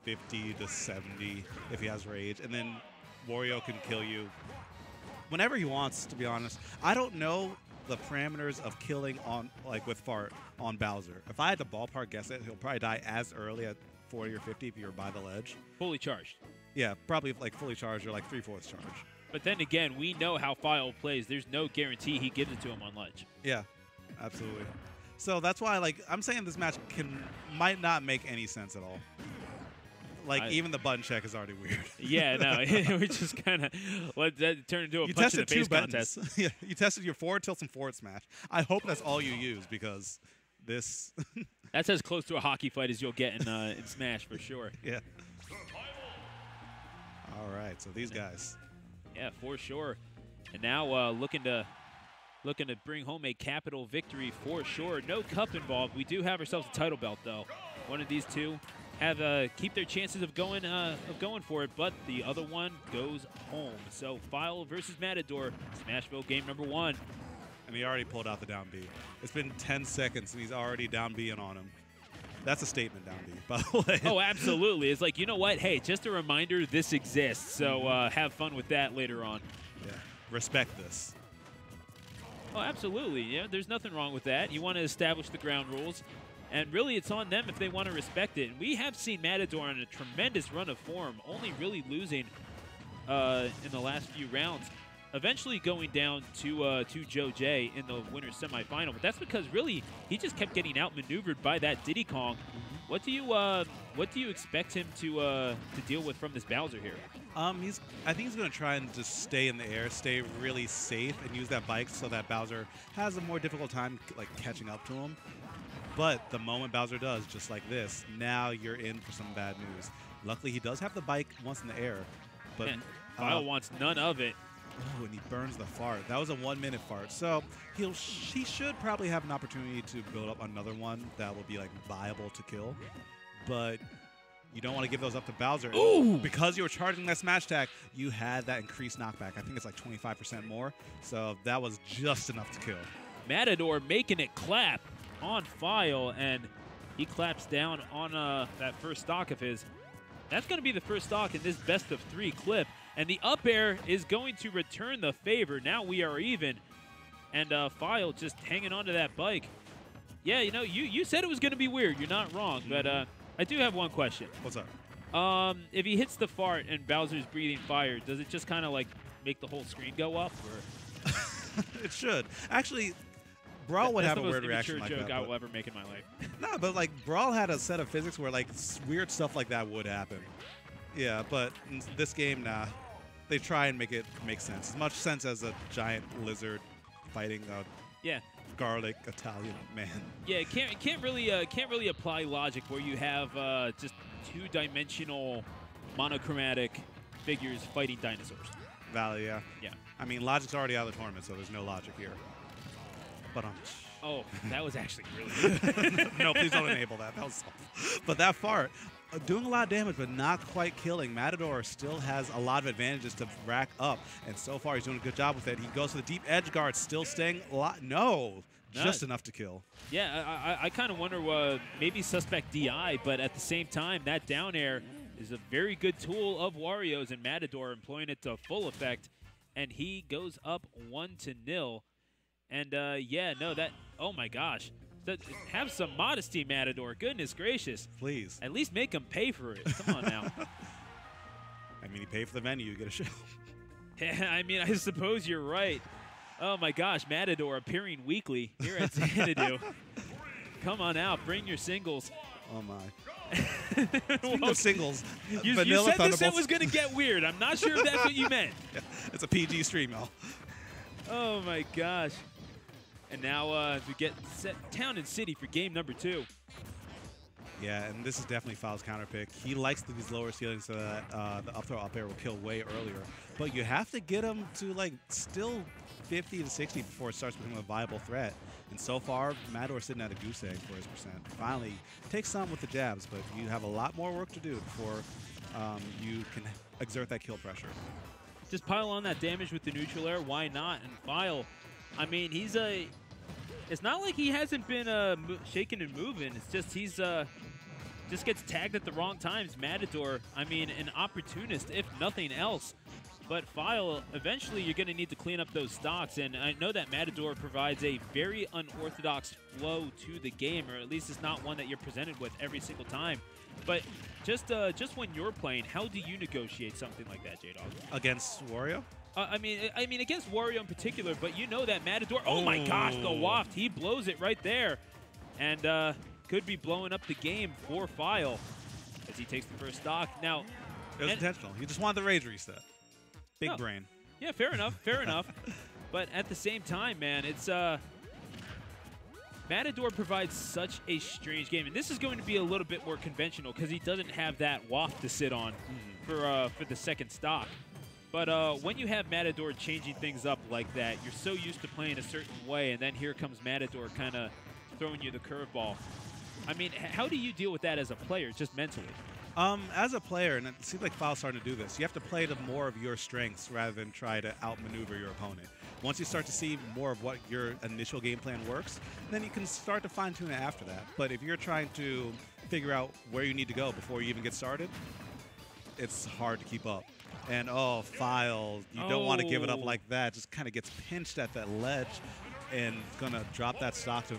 50 to 70 if he has rage, and then Wario can kill you whenever he wants, to be honest. I don't know the parameters of killing on with fart on Bowser. If I had to ballpark guess it, he'll probably die as early at 40 or 50 if you were by the ledge. Fully charged. Yeah, probably like fully charged or like 3/4 charge. But then again, we know how File plays. There's no guarantee he gives it to him on ledge. Yeah, absolutely. So that's why, I'm saying this match might not make any sense at all. Even the button check is already weird. Yeah, no, we just kind of let that turn into a punch in the face contest. Yeah, you tested your forward tilt and forward smash. I hope that's all you use because this. That's as close to a hockey fight as you'll get in Smash for sure. Yeah. All right, so these guys. Yeah, for sure. And now looking to bring home a capital victory for sure. No cup involved. We do have ourselves a title belt though. One of these two have keep their chances of going for it, but the other one goes home. So File versus Matador, Smashville game number 1. And he already pulled out the down B. It's been 10 seconds and he's already down B'ing on him. That's a statement, down B, by the way. Oh, absolutely. It's like, you know what? Hey, just a reminder, this exists. So have fun with that later on. Yeah. Respect this. Oh, absolutely. Yeah, there's nothing wrong with that. You want to establish the ground rules. And really, it's on them if they want to respect it. And we have seen Matador on a tremendous run of form, only really losing in the last few rounds. Eventually going down to Joe J in the winner's semifinal, but that's because really he just kept getting outmaneuvered by that Diddy Kong. What do you expect him to deal with from this Bowser here? I think he's going to try and just stay in the air, stay really safe, and use that bike so that Bowser has a more difficult time catching up to him. But the moment Bowser does, just like this, now you're in for some bad news. Luckily, he does have the bike once in the air, but File wants none of it. Oh, and he burns the fart. That was a 1-minute fart. So he should probably have an opportunity to build up another one that will be viable to kill. But you don't want to give those up to Bowser. Ooh! Because you were charging that smash attack, you had that increased knockback. I think it's 25% more. So that was just enough to kill. Matador making it clap on File, and he claps down on that first stock of his. That's going to be the first stock in this best-of-3 clip. And the up air is going to return the favor. Now we are even. And File just hanging onto that bike. Yeah, you said it was going to be weird. You're not wrong. But I do have one question. What's up? If he hits the fart and Bowser's breathing fire, does it just kind of make the whole screen go up? Or? It should. Actually, Brawl would have a weird reaction like that. That's the most immature joke I will ever make in my life. No, but Brawl had a set of physics where weird stuff like that would happen. Yeah, but in this game, nah. They try and make it make sense. As much sense as a giant lizard fighting a garlic Italian man. Yeah, can't really apply logic where you have just 2-dimensional monochromatic figures fighting dinosaurs. Valley, yeah. Yeah. I mean, logic's already out of the tournament, so there's no logic here. But oh, that was actually really good. No, please don't enable that. That was but that fart, doing a lot of damage, but not quite killing. Matador still has a lot of advantages to rack up, and so far he's doing a good job with it. He goes for the deep edge guard, still staying a lot. No, just enough to kill. Yeah, I kind of wonder maybe suspect DI, but at the same time, that down air is a very good tool of Wario's, and Matador employing it to full effect, and he goes up 1-0. And, oh, my gosh. Have some modesty, Matador. Goodness gracious. Please. At least make him pay for it. Come on now. I mean, you pay for the venue, you get a show. I mean, I suppose you're right. Oh, my gosh. Matador appearing weekly here at Xanadu. Come on out. Bring your singles. Oh, my. Speaking of singles, you said this set was going to get weird. I'm not sure if that's what you meant. Yeah, it's a PG stream, y'all. Oh, my gosh. And now we get set Town and City for game number 2. Yeah, and this is definitely File's counter pick. He likes these lower ceilings so that the up throw up air will kill way earlier. But you have to get him to still 50 to 60 before it starts becoming a viable threat. And so far, Matador's sitting at a goose egg for his percent. Finally, takes some with the jabs, but you have a lot more work to do before you can exert that kill pressure. Just pile on that damage with the neutral air. Why not? And File, I mean, he's a... It's not like he hasn't been shaking and moving. It's just he's just gets tagged at the wrong times. Matador, I mean, an opportunist, if nothing else. But File, eventually you're going to need to clean up those stocks, and I know that Matador provides a very unorthodox flow to the game, or at least it's not one that you're presented with every single time. But just when you're playing, how do you negotiate something like that, J-Dog? Against Wario? I mean against Wario in particular, but you know that Matador, oh my gosh, the waft, he blows it right there. And could be blowing up the game for File as he takes the first stock. Now, it was intentional. He just wanted the rage reset. Big brain. Yeah, fair enough, fair enough. But at the same time, man, it's Matador provides such a strange game, and this is going to be a little bit more conventional because he doesn't have that waft to sit on for the second stock. But when you have Matador changing things up like that, you're so used to playing a certain way, and then here comes Matador kind of throwing you the curveball. I mean, how do you deal with that as a player, just mentally? As a player, and it seems like File's starting to do this, you have to play to more of your strengths rather than try to outmaneuver your opponent. Once you start to see more of what your initial game plan works, then you can start to fine-tune it after that. But if you're trying to figure out where you need to go before you even get started, it's hard to keep up. And, oh, File, you don't want to give it up like that. Just kind of gets pinched at that ledge and going to drop that stock to